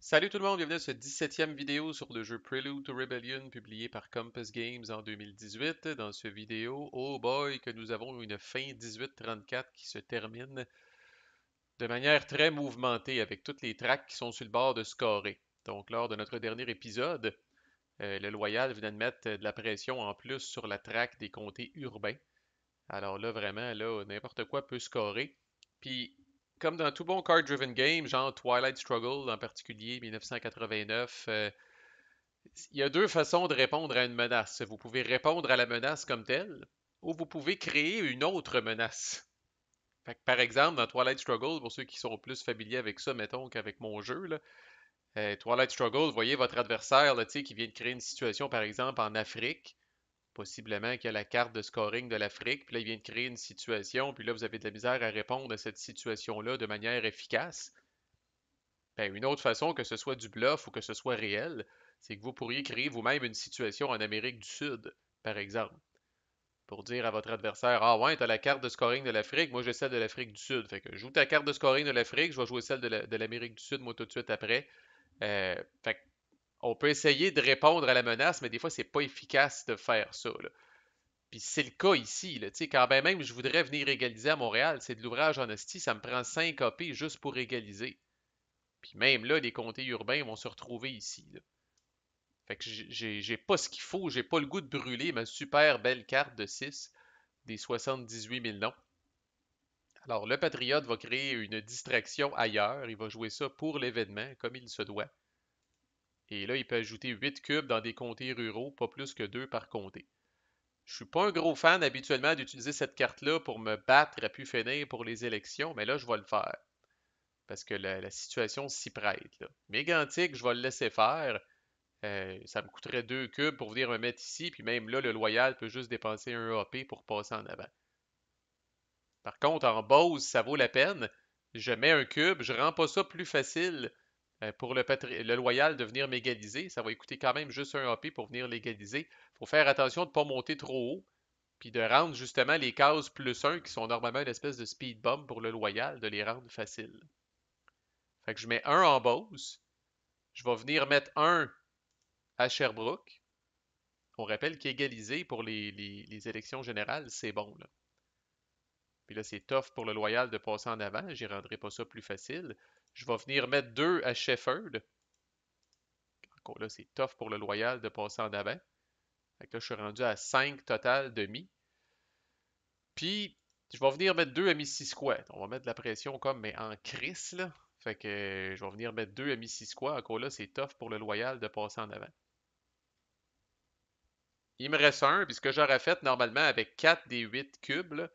Salut tout le monde, bienvenue à cette 17e vidéo sur le jeu Prelude to Rebellion publié par Compass Games en 2018. Dans cette vidéo, oh boy, que nous avons une fin 1834 qui se termine de manière très mouvementée avec toutes les tracks qui sont sur le bord de scorer. Donc lors de notre dernier épisode, le Loyal venait de mettre de la pression en plus sur la track des comtés urbains. Alors là, vraiment, là, n'importe quoi peut scorer. Puis, comme dans tout bon card-driven game, genre Twilight Struggle en particulier, 1989, il y a deux façons de répondre à une menace. Vous pouvez répondre à la menace comme telle, ou vous pouvez créer une autre menace. Fait que, par exemple, dans Twilight Struggle, pour ceux qui sont plus familiers avec ça, mettons, qu'avec mon jeu, là, Twilight Struggle, vous voyez votre adversaire là, qui vient de créer une situation, par exemple, en Afrique. Possiblement qu'il y a la carte de scoring de l'Afrique, puis là, il vient de créer une situation, puis là, vous avez de la misère à répondre à cette situation-là de manière efficace. Ben, une autre façon, que ce soit du bluff ou que ce soit réel, c'est que vous pourriez créer vous-même une situation en Amérique du Sud, par exemple, pour dire à votre adversaire, ah ouais, t'as la carte de scoring de l'Afrique, moi j'ai celle de l'Afrique du Sud. Fait que joue ta carte de scoring de l'Afrique, je vais jouer celle de l'Amérique du Sud, moi tout de suite après. Fait que on peut essayer de répondre à la menace, mais des fois, c'est pas efficace de faire ça, là. Puis c'est le cas ici, là, tu sais, quand ben même je voudrais venir égaliser à Montréal, c'est de l'ouvrage en hostie, ça me prend 5 AP juste pour égaliser. Puis même là, les comtés urbains vont se retrouver ici, là. Fait que j'ai pas ce qu'il faut, j'ai pas le goût de brûler ma super belle carte de 6 des 78 000 noms. Alors le Patriote va créer une distraction ailleurs, il va jouer ça pour l'événement, comme il se doit. Et là, il peut ajouter 8 cubes dans des comtés ruraux, pas plus que 2 par comté. Je suis pas un gros fan habituellement d'utiliser cette carte-là pour me battre à pu finir pour les élections, mais là, je vais le faire. Parce que la situation s'y prête, là. Mégantic, je vais le laisser faire. Ça me coûterait 2 cubes pour venir me mettre ici, puis même là, le loyal peut juste dépenser un AP pour passer en avant. Par contre, en Bose, ça vaut la peine. Je mets un cube, je rends pas ça plus facile pour le loyal de venir m'égaliser. Ça va coûter quand même juste un AP pour venir l'égaliser. Il faut faire attention de ne pas monter trop haut, puis de rendre justement les cases +1 qui sont normalement une espèce de speed bump pour le loyal, de les rendre faciles. Fait que je mets un en Beauce. Je vais venir mettre un à Sherbrooke. On rappelle qu'égaliser pour les élections générales, c'est bon, là. Puis là, c'est tough pour le loyal de passer en avant. J'y rendrai pas ça plus facile. Je vais venir mettre deux à Shefford. Encore là, c'est tough pour le loyal de passer en avant. Fait que là, je suis rendu à 5 total demi. Puis, je vais venir mettre deux à Missisquoi. On va mettre de la pression comme, mais en crise, là. Fait que je vais venir mettre deux à Missisquoi. Encore là, c'est tough pour le loyal de passer en avant. Il me reste un, puis ce que j'aurais fait normalement avec 4 des 8 cubes, là,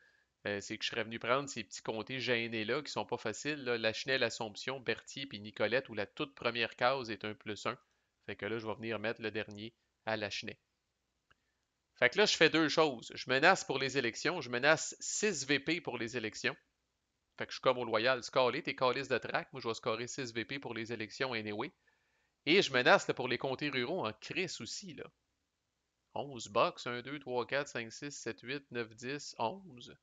c'est que je serais venu prendre ces petits comtés gênés-là qui sont pas faciles, là, Lachenel, Assomption, Berthier puis Nicolette, où la toute première case est un +1. Fait que là, je vais venir mettre le dernier à Lachenay. Fait que là, je fais deux choses. Je menace pour les élections. Je menace 6 VP pour les élections. Fait que je suis comme au loyal. Scaler tes calices de track. Moi, je vais scorer 6 VP pour les élections anyway. Et je menace là, pour les comtés ruraux en crise aussi, là. 11 box, 1, 2, 3, 4, 5, 6, 7, 8, 9, 10, 11.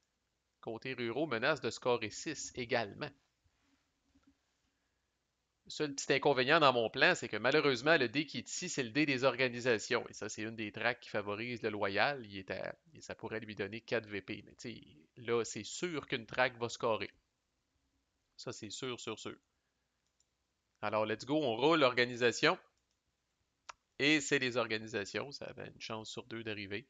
Comtés ruraux menace de scorer 6 également. Le seul petit inconvénient dans mon plan, c'est que malheureusement, le dé qui est ici, c'est le dé des organisations. Et ça, c'est une des tracks qui favorise le loyal. Ça pourrait lui donner 4 VP. Mais tu sais, là, c'est sûr qu'une track va scorer. Ça, c'est sûr, sûr, sûr. Alors, let's go, on roule l'organisation. Et c'est les organisations. Ça avait une chance sur deux d'arriver.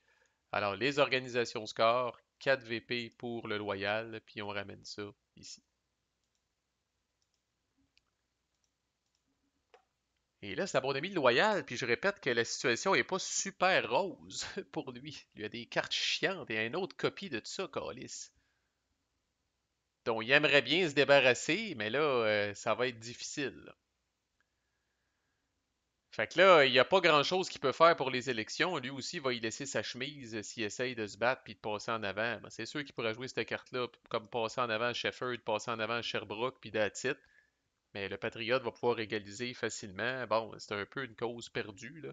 Alors, les organisations score, 4 VP pour le loyal, puis on ramène ça ici. Et là, c'est à mon ami le loyal, puis je répète que la situation est pas super rose pour lui. Il y a des cartes chiantes et une autre copie de tout ça, Calis, dont il aimerait bien se débarrasser, mais là, ça va être difficile, là. Fait que là, il n'y a pas grand-chose qu'il peut faire pour les élections. Lui aussi va y laisser sa chemise s'il essaye de se battre puis de passer en avant. Ben, c'est sûr qu'il pourrait jouer cette carte-là, comme passer en avant à Shefford, passer en avant à Sherbrooke, puis that's it. Mais le Patriote va pouvoir égaliser facilement. Bon, c'est un peu une cause perdue, là.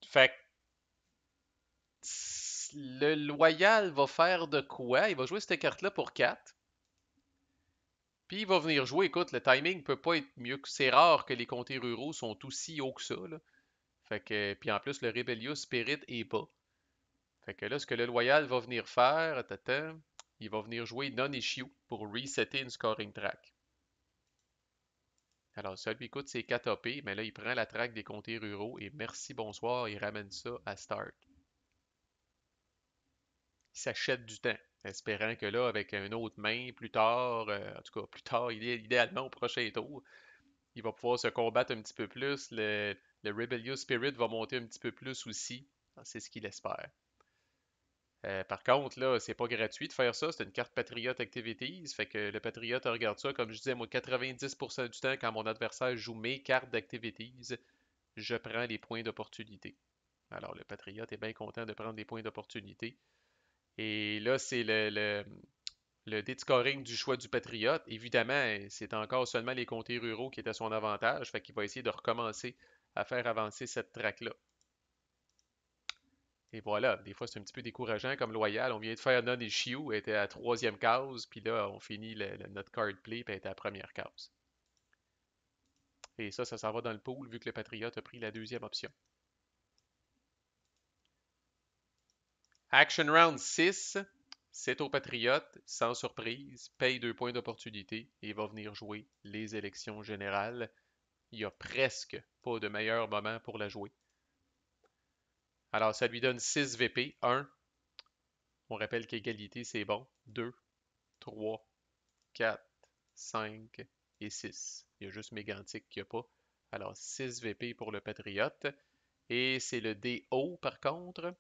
Fait que le Loyal va faire de quoi? Il va jouer cette carte-là pour 4. Puis il va venir jouer. Écoute, le timing peut pas être mieux que. C'est rare que les comtés ruraux sont aussi hauts que ça, là. Fait que, puis en plus, le Rebellious Spirit est bas. Fait que là, ce que le Loyal va venir faire, attends, il va venir jouer Non-Issue pour resetter une scoring track. Alors, ça lui coûte ses 4 AP, mais là, il prend la track des comtés ruraux et merci, bonsoir, il ramène ça à start. Il s'achète du temps, espérant que là, avec une autre main, plus tard, en tout cas, plus tard, idéalement au prochain tour, il va pouvoir se combattre un petit peu plus. Le Rebellious Spirit va monter un petit peu plus aussi. C'est ce qu'il espère. Par contre, là, c'est pas gratuit de faire ça. C'est une carte Patriot Activities. Fait que le Patriot regarde ça. Comme je disais, moi, 90% du temps, quand mon adversaire joue mes cartes d'Activities, je prends les points d'opportunité. Alors, le Patriot est bien content de prendre des points d'opportunité. Et là, c'est le dé de scoring du choix du Patriote. Évidemment, c'est encore seulement les comtés ruraux qui étaient à son avantage. Fait qu'il va essayer de recommencer à faire avancer cette track-là. Et voilà, des fois c'est un petit peu décourageant comme Loyal. On vient de faire Non-Issue, elle était à la troisième case, puis là on finit notre card play, puis elle était à la première case. Et ça s'en va dans le pool vu que le Patriote a pris la deuxième option. Action Round 6, c'est au Patriote, sans surprise, paye 2 points d'opportunité et va venir jouer les élections générales. Il n'y a presque pas de meilleur moment pour la jouer. Alors ça lui donne 6 VP. 1, on rappelle qu'égalité c'est bon. 2, 3, 4, 5 et 6. Il y a juste Mégantic qui n'y a pas. Alors 6 VP pour le Patriote. Et c'est le D haut par contre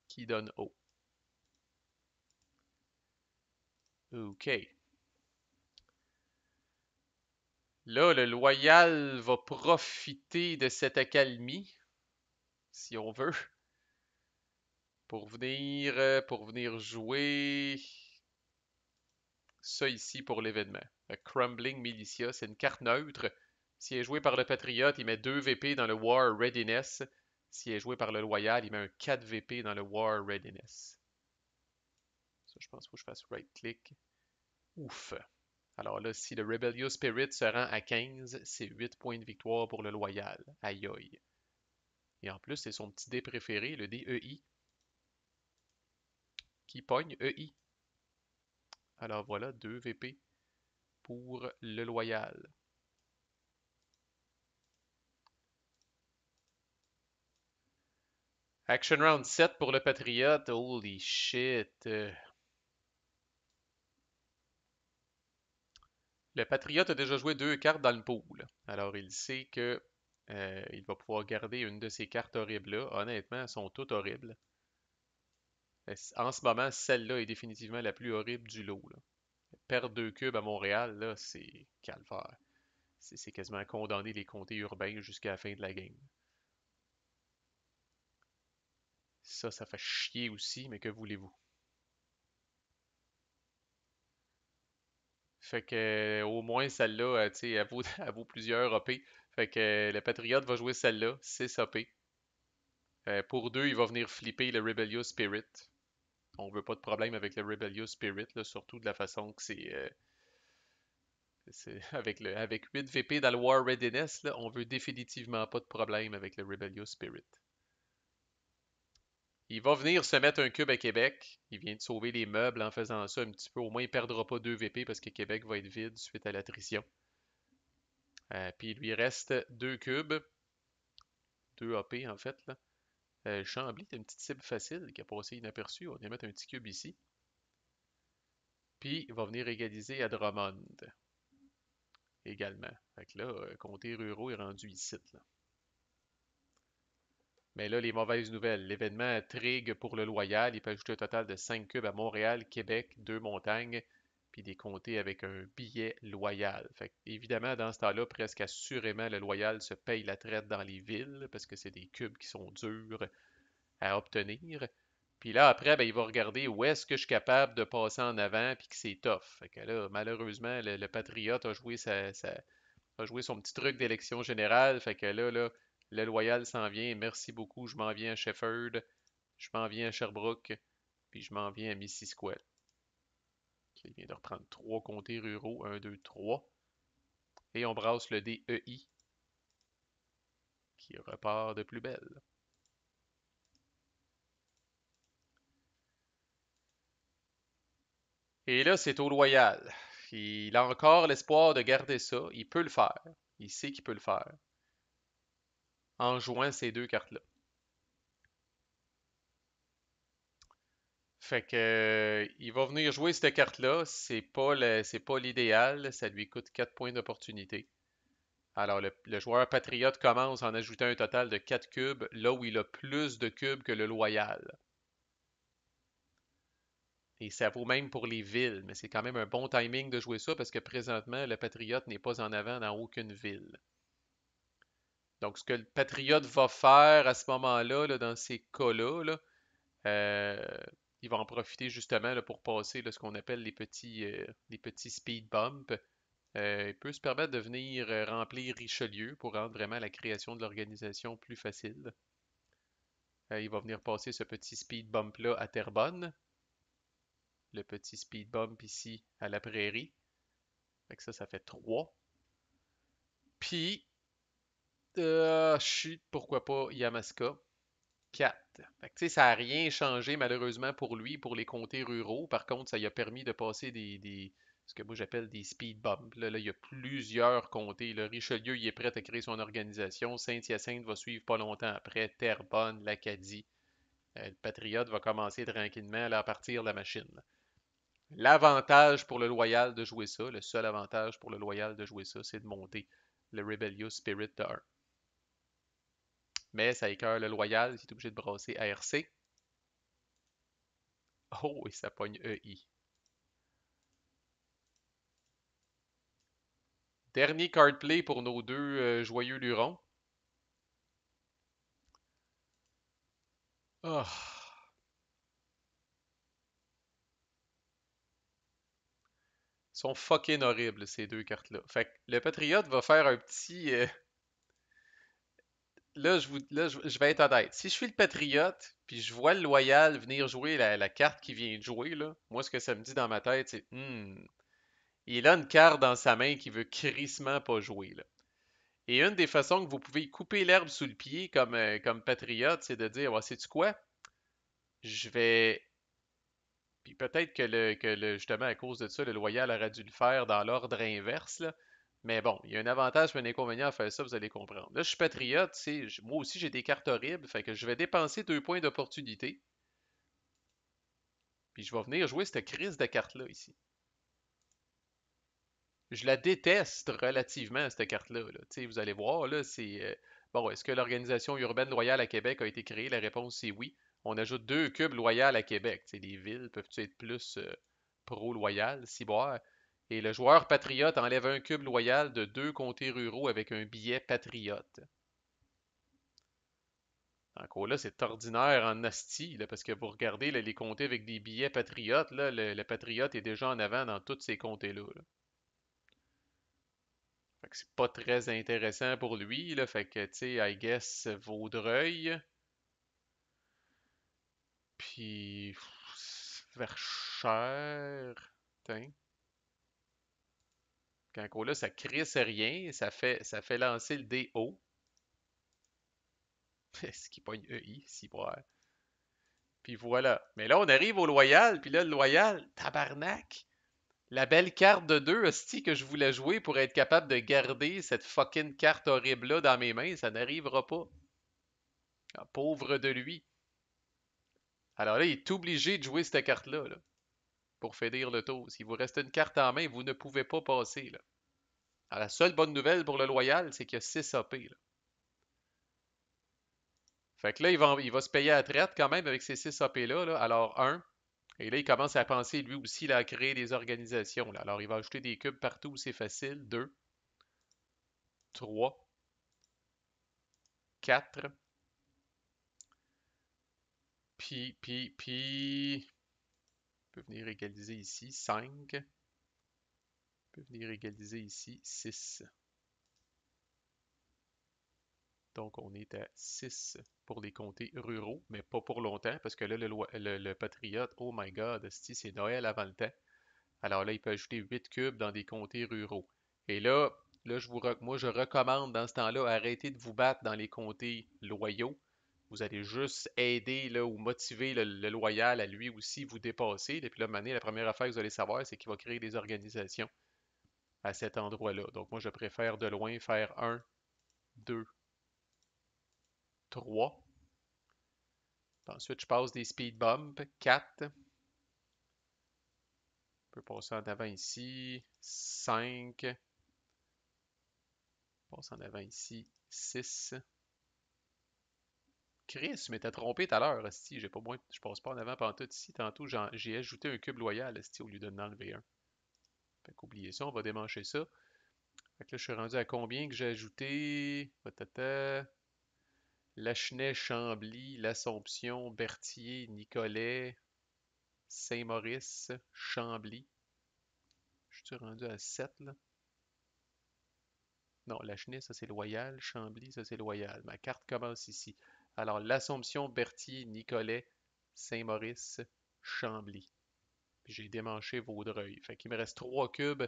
qui donne haut. OK. Là, le loyal va profiter de cette accalmie, si on veut, pour venir jouer ça ici pour l'événement. Le Crumbling Militia, c'est une carte neutre. Si elle est jouée par le Patriote, il met 2 VP dans le War Readiness. Si elle est jouée par le Loyal, il met un 4 VP dans le War Readiness. Ça, je pense qu'il faut que je fasse right-click. Ouf. Alors là, si le Rebellious Spirit se rend à 15, c'est 8 points de victoire pour le Loyal. Aïe aïe. Et en plus, c'est son petit dé préféré, le dé EI, qui pogne EI. Alors voilà, 2 VP pour le Loyal. Action Round 7 pour le Patriote. Holy shit. Le Patriote a déjà joué 2 cartes dans le pool. Alors il sait que il va pouvoir garder une de ces cartes horribles-là. Honnêtement, elles sont toutes horribles. En ce moment, celle-là est définitivement la plus horrible du lot, là. Perdre 2 cubes à Montréal, là, c'est calvaire. C'est quasiment condamner les comtés urbains jusqu'à la fin de la game. Ça fait chier aussi, mais que voulez-vous? Fait que au moins celle-là, tu sais, elle vaut plusieurs AP. Fait que le Patriote va jouer celle-là, 6 AP. Pour 2, il va venir flipper le Rebellious Spirit. On veut pas de problème avec le Rebellious Spirit, là, surtout de la façon que avec 8 VP dans le War Readiness, là, on veut définitivement pas de problème avec le Rebellious Spirit. Il va venir se mettre un cube à Québec. Il vient de sauver les meubles en faisant ça un petit peu. Au moins, il ne perdra pas 2 VP parce que Québec va être vide suite à l'attrition. Puis il lui reste 2 cubes. 2 AP en fait. Là. Chambly, c'est une petite cible facile qui a passé inaperçue. On va mettre un petit cube ici. Puis il va venir égaliser à Drummond également. Fait que là, comté ruraux est rendu ici. Là. Mais là, les mauvaises nouvelles. L'événement Trig pour le Loyal, il peut ajouter un total de 5 cubes à Montréal, Québec, 2 montagnes, puis des comtés avec un billet loyal. Fait que, évidemment, dans ce temps-là, presque assurément, le Loyal se paye la traite dans les villes parce que c'est des cubes qui sont durs à obtenir. Puis là, après, ben, il va regarder où est-ce que je suis capable de passer en avant puis que c'est tough. Fait que là, malheureusement, le Patriote a joué a joué son petit truc d'élection générale. Fait que là, le loyal s'en vient. Merci beaucoup. Je m'en viens à Shefford. Je m'en viens à Sherbrooke. Puis je m'en viens à Missisquoi. Il vient de reprendre 3 comtés ruraux. Un, 2, 3. Et on brasse le dé EI qui repart de plus belle. Et là, c'est au loyal. Il a encore l'espoir de garder ça. Il peut le faire. Il sait qu'il peut le faire en jouant ces deux cartes-là. Fait que, il va venir jouer cette carte-là. C'est pas l'idéal. Ça lui coûte 4 points d'opportunité. Alors, le joueur patriote commence en ajoutant un total de 4 cubes, là où il a plus de cubes que le loyal. Et ça vaut même pour les villes, mais c'est quand même un bon timing de jouer ça parce que présentement, le patriote n'est pas en avant dans aucune ville. Donc, ce que le patriote va faire à ce moment-là, là, dans ces cas-là, là, euh, il va en profiter justement là, pour passer là, ce qu'on appelle les petits speed bumps. Il peut se permettre de venir remplir Richelieu pour rendre vraiment la création de l'organisation plus facile. Il va venir passer ce petit speed bump-là à Terrebonne, le petit speed bump ici à la Prairie. Fait que ça fait 3. Puis, pourquoi pas Yamaska, 4. Fait que, tu sais, ça n'a rien changé malheureusement pour lui, pour les comtés ruraux. Par contre, ça lui a permis de passer ce que moi j'appelle des speed bumps. Là, il y a plusieurs comtés. Là. Richelieu, il est prêt à créer son organisation. Saint-Hyacinthe va suivre pas longtemps après. Terrebonne, l'Acadie. Le Patriote va commencer tranquillement là, à partir la machine. L'avantage pour le Loyal de jouer ça, le seul avantage pour le Loyal de jouer ça, c'est de monter le Rebellious Spirit de 1. Mais ça écœure le Loyal, qui est obligé de brasser ARC. Oh, et ça pogne EI. Dernier card play pour nos deux joyeux lurons. Oh. Ils sont fucking horribles, ces deux cartes-là. Fait que le Patriote va faire un petit. Je vais être honnête. Si je suis le Patriote, puis je vois le Loyal venir jouer la carte qui vient de jouer, là, moi, ce que ça me dit dans ma tête, c'est il a une carte dans sa main qui veut crissement pas jouer, là. Et une des façons que vous pouvez couper l'herbe sous le pied comme patriote, c'est de dire, ouais, sais-tu quoi? Je vais. Puis peut-être justement, à cause de ça, le loyal aurait dû le faire dans l'ordre inverse, là. Mais bon, il y a un avantage et un inconvénient à faire ça, vous allez comprendre. Là, je suis patriote, moi aussi j'ai des cartes horribles, fait que je vais dépenser 2 points d'opportunité, puis je vais venir jouer cette crise de carte-là ici. Je la déteste relativement, cette carte-là. Là. Tu sais, vous allez voir, là, c'est. Bon, est-ce que l'organisation urbaine loyale à Québec a été créée? La réponse, c'est oui. On ajoute 2 cubes loyales à Québec. Tu sais, les villes peuvent être plus pro-loyales, ciboire. Et le joueur patriote enlève un cube loyal de 2 comtés ruraux avec un billet patriote. Encore là, c'est ordinaire en asti, là, parce que vous regardez là, les comtés avec des billets patriotes, là, le patriote est déjà en avant dans tous ces comtés-là. Là. Fait que c'est pas très intéressant pour lui, là. Fait que, tu sais, I guess, Vaudreuil. Puis, Verchères. Tiens. Quand là, ça crisse rien. Ça fait lancer le DO. Ce qui pogne EI, si ouais. Puis voilà. Mais là, on arrive au loyal. Puis là, le loyal, tabarnak. La belle carte de 2, hostie, que je voulais jouer pour être capable de garder cette fucking carte horrible-là dans mes mains, ça n'arrivera pas. Ah, pauvre de lui. Alors là, il est obligé de jouer cette carte-là là, pour finir le tour. S'il vous reste une carte en main, vous ne pouvez pas passer. Là. Alors, la seule bonne nouvelle pour le Loyal, c'est qu'il y a 6 AP. Là. Fait que là, il va se payer à la traite quand même avec ces 6 AP-là. Là. Alors, un. Et là, il commence à penser lui aussi là, à créer des organisations. Là. Alors, il va ajouter des cubes partout où c'est facile. 2, 3, 4. Puis. On peut venir égaliser ici. 5. On peut venir égaliser ici. 6. Donc, on est à 6 pour les comtés ruraux, mais pas pour longtemps, parce que là, le Patriote, oh my God, c'est Noël avant le temps. Alors là, il peut ajouter 8 cubes dans des comtés ruraux. Et là moi, je recommande dans ce temps-là, arrêtez de vous battre dans les comtés loyaux. Vous allez juste aider là, ou motiver le loyal à lui aussi vous dépasser. Et puis là, la première affaire que vous allez savoir, c'est qu'il va créer des organisations à cet endroit-là. Donc moi, je préfère de loin faire un, 2, 3. Ensuite, je passe des speed bumps, 4. On peut passer en avant ici, 5. Passe en avant ici, 6. Chris, je m'étais trompé tout à l'heure, esti, j'ai pas moins, je passe pas en avant pantoute ici. Tantôt, j'ai ajouté un cube loyal, esti, au lieu de enlever un. Fait qu'oubliez ça, on va démancher ça. Fait que là, je suis rendu à combien que j'ai ajouté? Patata. Lachenay, Chambly, l'Assomption, Berthier, Nicolet, Saint-Maurice, Chambly. Je suis rendu à 7 là? Non, Lachenay, ça c'est loyal. Chambly, ça c'est loyal. Ma carte commence ici. Alors, l'Assomption, Berthier, Nicolet, Saint-Maurice, Chambly. Puis j'ai démanché Vaudreuil. Fait qu'il me reste 3 cubes.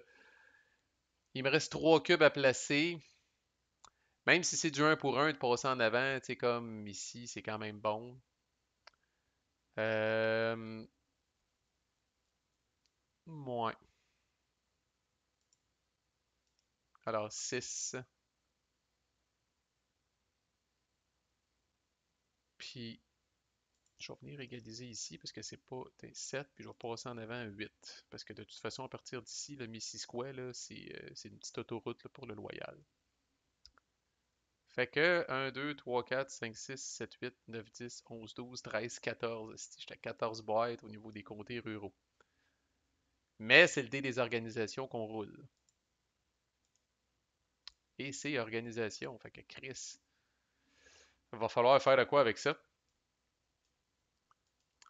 Il me reste 3 cubes à placer. Même si c'est du un pour un de passer en avant, tu sais, comme ici, c'est quand même bon. Euh, moins. Alors, 6. Puis, je vais venir égaliser ici parce que c'est pas 7, puis je vais passer en avant 8. Parce que de toute façon, à partir d'ici, le Missisquoi, là, c'est une petite autoroute là, pour le Loyal. Fait que 1, 2, 3, 4, 5, 6, 7, 8, 9, 10, 11, 12, 13, 14. J'étais à 14 boîtes au niveau des comtés ruraux. Mais c'est le dé des organisations qu'on roule. Et c'est organisation. Fait que Chris, il va falloir faire de quoi avec ça?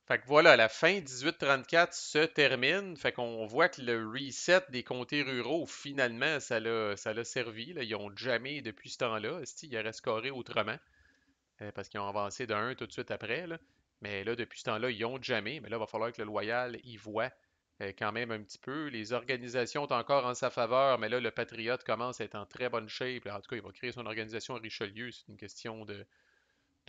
Fait que voilà, la fin 1834 se termine. Fait qu'on voit que le reset des comtés ruraux, finalement, ça l'a servi. Là. Ils ont jamais, depuis ce temps-là, il aurait scoré autrement. Parce qu'ils ont avancé de 1 tout de suite après. Là. Mais là, depuis ce temps-là, ils ont jamais. Mais là, il va falloir que le Loyal y voit quand même un petit peu. Les organisations sont encore en sa faveur, mais là, le Patriote commence à être en très bonne shape. En tout cas, il va créer son organisation à Richelieu. C'est une question de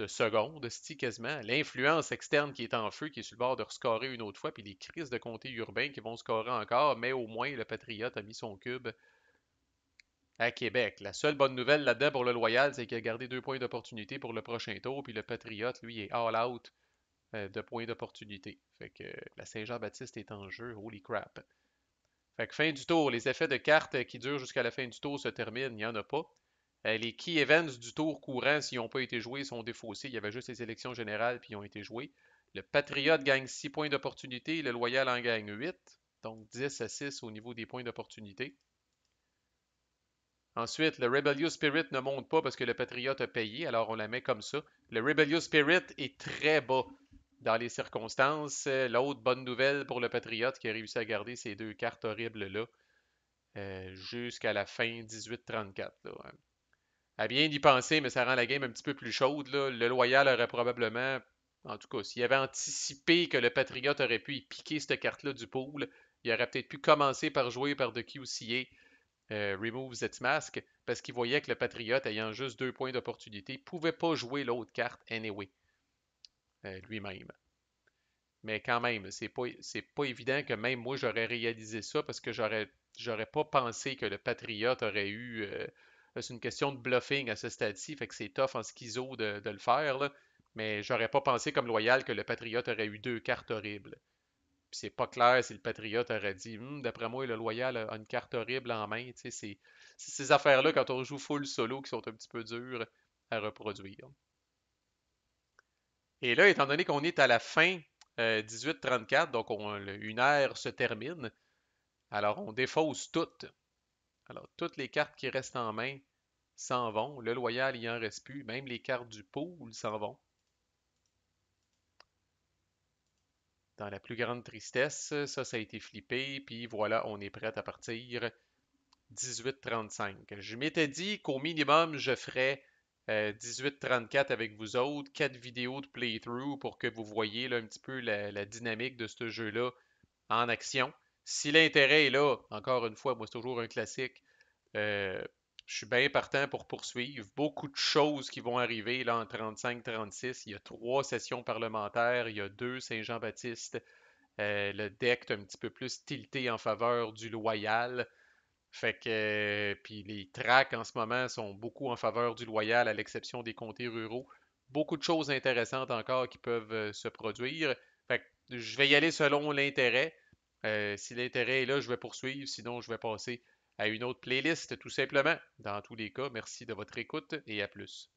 secondes, quasiment. L'influence externe qui est en feu, qui est sur le bord de rescorer une autre fois, puis les crises de comtés urbains qui vont scorer encore, mais au moins le Patriote a mis son cube à Québec. La seule bonne nouvelle là-dedans pour le Loyal, c'est qu'il a gardé 2 points d'opportunité pour le prochain tour, puis le Patriote, lui, est all out de points d'opportunité. Fait que la Saint-Jean-Baptiste est en jeu, holy crap. Fait que fin du tour, les effets de cartes qui durent jusqu'à la fin du tour se terminent, il n'y en a pas. Les key events du tour courant, s'ils n'ont pas été joués, sont défaussés. Il y avait juste les élections générales, puis ils ont été joués. Le Patriote gagne 6 points d'opportunité, le Loyal en gagne 8, donc 10 à 6 au niveau des points d'opportunité. Ensuite, le Rebellious Spirit ne monte pas parce que le Patriote a payé, alors on la met comme ça. Le Rebellious Spirit est très bas dans les circonstances. L'autre bonne nouvelle pour le Patriote qui a réussi à garder ces deux cartes horribles-là jusqu'à la fin 1834. Là. À bien y penser, mais ça rend la game un petit peu plus chaude. Là. Le Loyal aurait probablement, en tout cas, s'il avait anticipé que le Patriote aurait pu y piquer cette carte-là du pool, il aurait peut-être pu commencer par jouer par The QCA Remove That Mask parce qu'il voyait que le Patriote, ayant juste 2 points d'opportunité, pouvait pas jouer l'autre carte anyway, lui-même. Mais quand même, c'est pas évident que même moi j'aurais réalisé ça parce que j'aurais pas pensé que le Patriote aurait eu. C'est une question de bluffing à ce stade-ci, fait que c'est tough en schizo de le faire, là. Mais j'aurais pas pensé comme loyal que le Patriote aurait eu deux cartes horribles. Puis c'est pas clair si le Patriote aurait dit d'après moi, le loyal a une carte horrible en main. Tu sais, c'est ces affaires-là quand on joue full solo qui sont un petit peu dures à reproduire. Et là, étant donné qu'on est à la fin 1834, donc une ère se termine, alors on défausse toutes. Alors, toutes les cartes qui restent en main s'en vont. Le loyal, il en reste plus. Même les cartes du pool s'en vont. Dans la plus grande tristesse, ça a été flippé. Puis voilà, on est prêt à partir 1835. Je m'étais dit qu'au minimum, je ferais 1834 avec vous autres, 4 vidéos de playthrough pour que vous voyez là, un petit peu la dynamique de ce jeu-là en action. Si l'intérêt est là, encore une fois, moi c'est toujours un classique. Euh, je suis bien partant pour poursuivre. Beaucoup de choses qui vont arriver là en 35-36. Il y a trois sessions parlementaires, il y a deux Saint-Jean-Baptiste. Le deck est un petit peu plus tilté en faveur du loyal. Fait que, puis les tracks en ce moment sont beaucoup en faveur du loyal, à l'exception des comtés ruraux. Beaucoup de choses intéressantes encore qui peuvent se produire. Fait que je vais y aller selon l'intérêt. Si l'intérêt est là, je vais poursuivre. Sinon, je vais passer à une autre playlist, tout simplement. Dans tous les cas, merci de votre écoute et à plus.